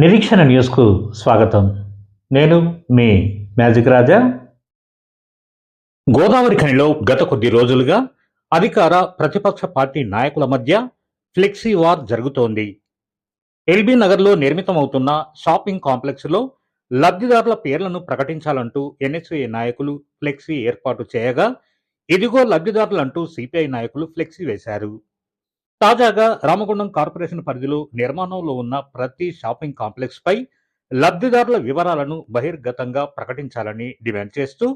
నిరీక్షణ న్యూస్కు స్వాగతం. నేను మీ మ్యాజిక్ రాజా. గోదావరి ఖనిలో గత కొద్ది రోజులుగా అధికార ప్రతిపక్ష పార్టీ నాయకుల మధ్య ఫ్లెక్సీ వార్ జరుగుతోంది. ఎల్బీ నగర్లో నిర్మితమవుతున్న షాపింగ్ కాంప్లెక్స్లో లబ్ధిదారుల పేర్లను ప్రకటించాలంటూ ఎన్ఎస్ఏ నాయకులు ఫ్లెక్సీ ఏర్పాటు చేయగా, ఇదిగో లబ్ధిదారులంటూ సిపిఐ నాయకులు ఫ్లెక్సీ వేశారు. తాజాగా రామగుండం కార్పొరేషన్ పరిధిలో నిర్మాణంలో ఉన్న ప్రతి షాపింగ్ కాంప్లెక్స్ పై లబ్ధిదారుల వివరాలను బహిర్గతంగా ప్రకటించాలని డిమాండ్ చేస్తూ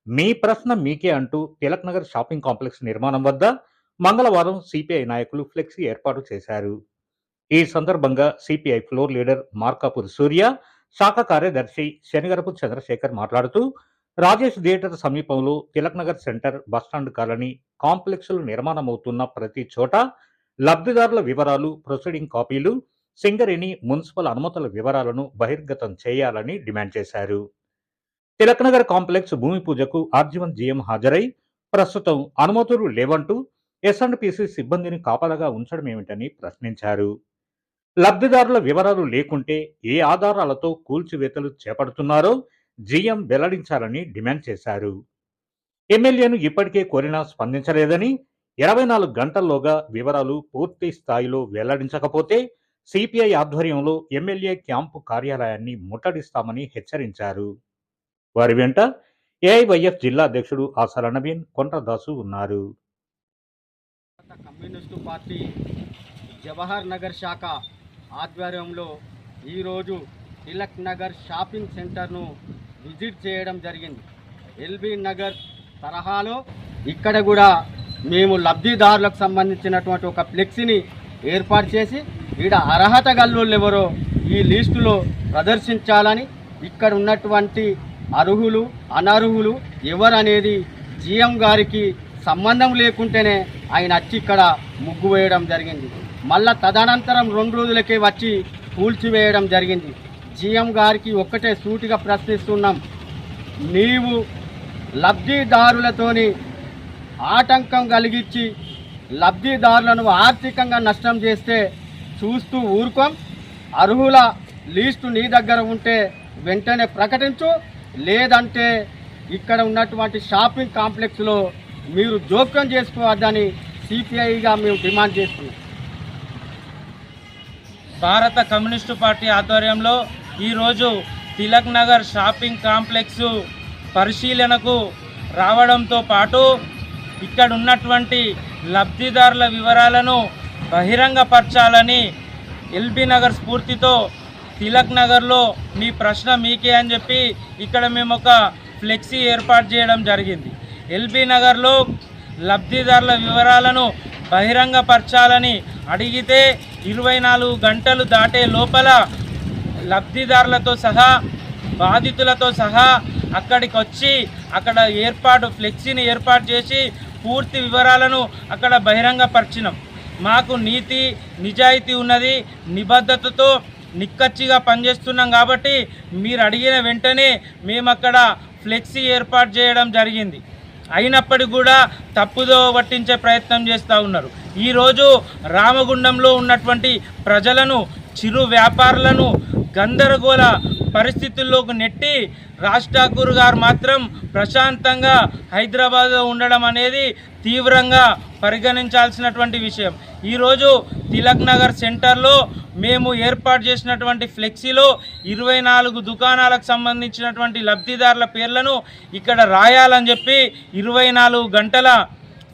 మీ ప్రశ్న మీకే అంటూ తిలక్ నగర్ షాపింగ్ కాంప్లెక్స్ నిర్మాణం వద్ద మంగళవారం సిపిఐ నాయకులు ఫ్లెక్సీ ఏర్పాటు చేశారు. ఈ సందర్భంగా CPI floor leader Markapur Surya, శాఖ కార్యదర్శి శనిగరపు చంద్రశేఖర్ మాట్లాడుతూ, రాజేష్ థియేటర్ సమీపంలో Tilak Nagar centre, bus stand colony కాంప్లెక్స్లు నిర్మాణమవుతున్న ప్రతి చోట లబ్ధిదారుల వివరాలు, ప్రొసీడింగ్ కాపీలు, సింగరేణి, మున్సిపల్ అనుమతుల వివరాలను బహిర్గతం చేయాలని డిమాండ్ చేశారు. తిలక్ నగర్ కాంప్లెక్స్ భూమి పూజకు ఆర్జీవన్ జీఎం హాజరై ప్రస్తుతం అనుమతులు లేవంటూ ఎస్ఎండ్పీసీ సిబ్బందిని కాపలాగా ఉంచడమేమిటని ప్రశ్నించారు. లబ్ధిదారుల వివరాలు లేకుంటే ఏ ఆధారాలతో కూల్చివేతలు చేపడుతున్నారో జీఎం వెల్లడించాలని డిమాండ్ చేశారు. ఎమ్మెల్యేను ఇప్పటికే కోరినా స్పందించలేదని, 24 గంటల్లోగా వివరాలు పూర్తి స్థాయిలో వెల్లడించకపోతే సిపిఐ ఆధ్వర్యంలో ఎమ్మెల్యే క్యాంపు కార్యాలయాన్ని ముట్టడిస్తామని హెచ్చరించారు. వారి వెంట ఏఐవైఎఫ్ జిల్లా అధ్యక్షుడు ఆసాల నవీన్, కొండ్రదాసు ఉన్నారు. కమ్యూనిస్టు పార్టీ జవహర్ నగర్ శాఖ ఆధ్వర్యంలో ఈరోజు తిలక్ నగర్ షాపింగ్ సెంటర్ను విజిట్ చేయడం జరిగింది. ఎల్బీ నగర్ తరహాలో ఇక్కడ కూడా మేము లబ్ధిదారులకు సంబంధించినటువంటి ఒక ఫ్లెక్సీని ఏర్పాటు చేసి ఈడ అర్హత గల్లోళ్ళు ఎవరో ఈ లిస్టులో ప్రదర్శించాలని, ఇక్కడ ఉన్నటువంటి అర్హులు అనర్హులు ఎవరనేది జీఎం గారికి సంబంధం లేకుంటేనే ఆయన వచ్చి ఇక్కడ ముగ్గు వేయడం జరిగింది. మళ్ళా తదనంతరం 2 రోజులకే వచ్చి కూల్చివేయడం జరిగింది. జీఎం గారికి ఒక్కటే సూటిగా ప్రశ్నిస్తున్నాం, నీవు లబ్ధిదారులతోని ఆటంకం కలిగించి లబ్ధిదారులను ఆర్థికంగా నష్టం చేస్తే చూస్తూ ఊరుకోం. అర్హుల లిస్టు నీ దగ్గర ఉంటే వెంటనే ప్రకటించు, లేదంటే ఇక్కడ ఉన్నటువంటి షాపింగ్ కాంప్లెక్స్లో మీరు జోక్యం చేసుకోవద్దని సిపిఐగా మేము డిమాండ్ చేస్తున్నాం. భారత కమ్యూనిస్టు పార్టీ ఆధ్వర్యంలో ఈరోజు తిలక్ నగర్ షాపింగ్ కాంప్లెక్స్ పరిశీలనకు రావడంతో పాటు ఇక్కడ ఉన్నటువంటి లబ్ధిదారుల వివరాలను బహిరంగపరచాలని ఎల్బీ నగర్ స్ఫూర్తితో తిలక్ నగర్లో మీ ప్రశ్న మీకే అని చెప్పి ఇక్కడ మేము ఒక ఫ్లెక్సీ ఏర్పాటు చేయడం జరిగింది. ఎల్బీ నగర్లో లబ్ధిదారుల వివరాలను బహిరంగపరచాలని అడిగితే 24 గంటలు దాటే లోపల లబ్ధిదారులతో సహా, బాధితులతో సహా అక్కడికి వచ్చి అక్కడ ఫ్లెక్సీని ఏర్పాటు చేసి పూర్తి వివరాలను అక్కడ బహిరంగపరిచినాం. మాకు నీతి నిజాయితీ ఉన్నది, నిబద్ధతతో నిక్కచ్చిగా పనిచేస్తున్నాం కాబట్టి మీరు అడిగిన వెంటనే మేము అక్కడ ఫ్లెక్సీ ఏర్పాటు చేయడం జరిగింది. అయినప్పటికీ కూడా తప్పుదో పట్టించే ప్రయత్నం చేస్తూ ఉన్నారు. ఈరోజు రామగుండంలో ఉన్నటువంటి ప్రజలను, చిరు వ్యాపారులను గందరగోళ పరిస్థితుల్లోకి నెట్టి రాజ్ ఠాకూర్ గారు మాత్రం ప్రశాంతంగా హైదరాబాద్లో ఉండడం అనేది తీవ్రంగా పరిగణించాల్సినటువంటి విషయం. ఈరోజు తిలక్ నగర్ సెంటర్లో మేము ఏర్పాటు చేసినటువంటి ఫ్లెక్సీలో 24 దుకాణాలకు సంబంధించినటువంటి లబ్ధిదారుల పేర్లను ఇక్కడ రాయాలని చెప్పి 24 గంటల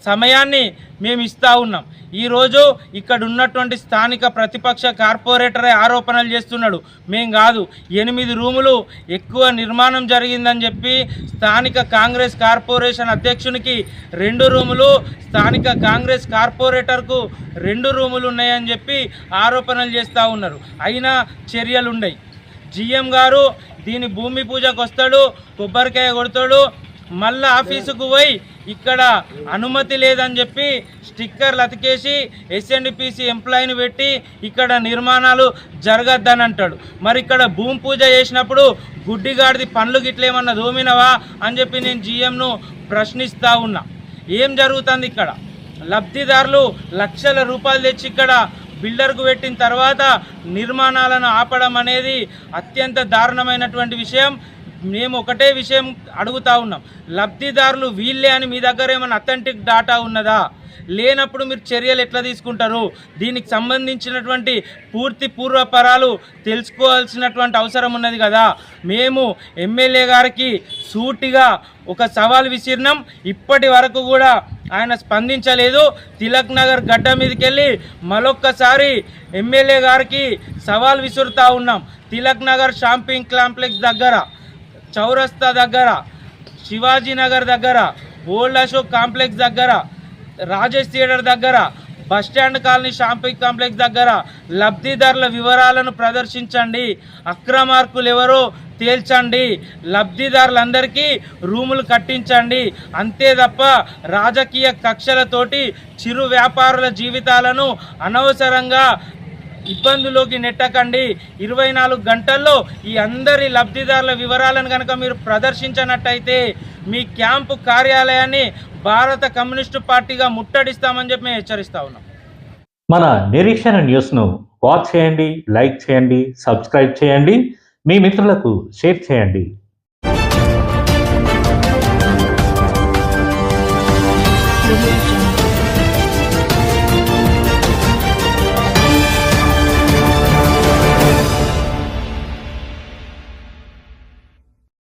సమయాన్ని మేము ఇస్తూ ఉన్నాం. ఈరోజు ఇక్కడ ఉన్నటువంటి స్థానిక ప్రతిపక్ష కార్పొరేటరే ఆరోపణలు చేస్తున్నాడు. మేం కాదు, 8 రూములు ఎక్కువ నిర్మాణం జరిగిందని చెప్పి స్థానిక కాంగ్రెస్ కార్పొరేషన్ అధ్యక్షునికి 2 రూములు, స్థానిక కాంగ్రెస్ కార్పొరేటర్కు 2 రూములు ఉన్నాయని చెప్పి ఆరోపణలు చేస్తూ ఉన్నారు. అయినా చర్యలు ఉన్నాయి. జీఎం గారు దీని భూమి పూజకు వస్తాడు, కొబ్బరికాయ కొడతాడు, మళ్ళీ ఆఫీసుకు పోయి ఇక్కడ అనుమతి లేదని చెప్పి స్టిక్కర్లు అతికేసి ఎస్ఎన్డిపిసి ఎంప్లాయీని పెట్టి ఇక్కడ నిర్మాణాలు జరగద్దని అంటాడు. మరి ఇక్కడ భూమి పూజ చేసినప్పుడు గుడ్డిగాడిది పండ్లు గిట్లేమన్నా దోమినవా అని చెప్పి నేను జీఎంను ప్రశ్నిస్తూ ఉన్నా. ఏం జరుగుతుంది ఇక్కడ? లబ్ధిదారులు లక్షల రూపాయలు తెచ్చి ఇక్కడ బిల్డర్కు పెట్టిన తర్వాత నిర్మాణాలను ఆపడం అనేది అత్యంత దారుణమైనటువంటి విషయం. మేము ఒకటే విషయం అడుగుతా ఉన్నాం, లబ్ధిదారులు వీళ్ళే అని మీ దగ్గర ఏమైనా అథెంటిక్ డాటా ఉన్నదా? లేనప్పుడు మీరు చర్యలు ఎట్లా తీసుకుంటారు? దీనికి సంబంధించినటువంటి పూర్తి పూర్వపరాలు తెలుసుకోవాల్సినటువంటి అవసరం ఉన్నది కదా. మేము ఎమ్మెల్యే గారికి సూటిగా ఒక సవాల్ విసిరినాం, ఇప్పటి వరకు కూడా ఆయన స్పందించలేదు. తిలక్ నగర్ గడ్డ మీదకి వెళ్ళి మరొక్కసారి ఎమ్మెల్యే గారికి సవాల్ విసురుతూ ఉన్నాం. తిలక్ నగర్ షాపింగ్ కాంప్లెక్స్ దగ్గర, చౌరస్తా దగ్గర, శివాజీ నగర్ దగ్గర, ఓల్డ్ అశోక్ కాంప్లెక్స్ దగ్గర, రాజేష్ థియేటర్ దగ్గర, బస్టాండ్ కాలనీ షాపింగ్ కాంప్లెక్స్ దగ్గర లబ్ధిదారుల వివరాలను ప్రదర్శించండి, అక్రమార్కులు ఎవరో తేల్చండి, లబ్ధిదారులందరికీ రూములు కట్టించండి. అంతే తప్ప రాజకీయ కక్షలతోటి చిరు వ్యాపారుల జీవితాలను అనవసరంగా ఇబ్బందులోకి నెట్టకండి. 24 గంటల్లో ఈ అందరి లబ్ధిదారుల వివరాలను కనుక మీరు ప్రదర్శించినట్టయితే మీ క్యాంపు కార్యాలయాన్ని భారత కమ్యూనిస్టు పార్టీగా ముట్టడిస్తామని చెప్పి మేము హెచ్చరిస్తా ఉన్నాం. మన నిరీక్షణ న్యూస్ను వాచ్ చేయండి, లైక్ చేయండి, సబ్స్క్రైబ్ చేయండి, మీ మిత్రులకు షేర్ చేయండి.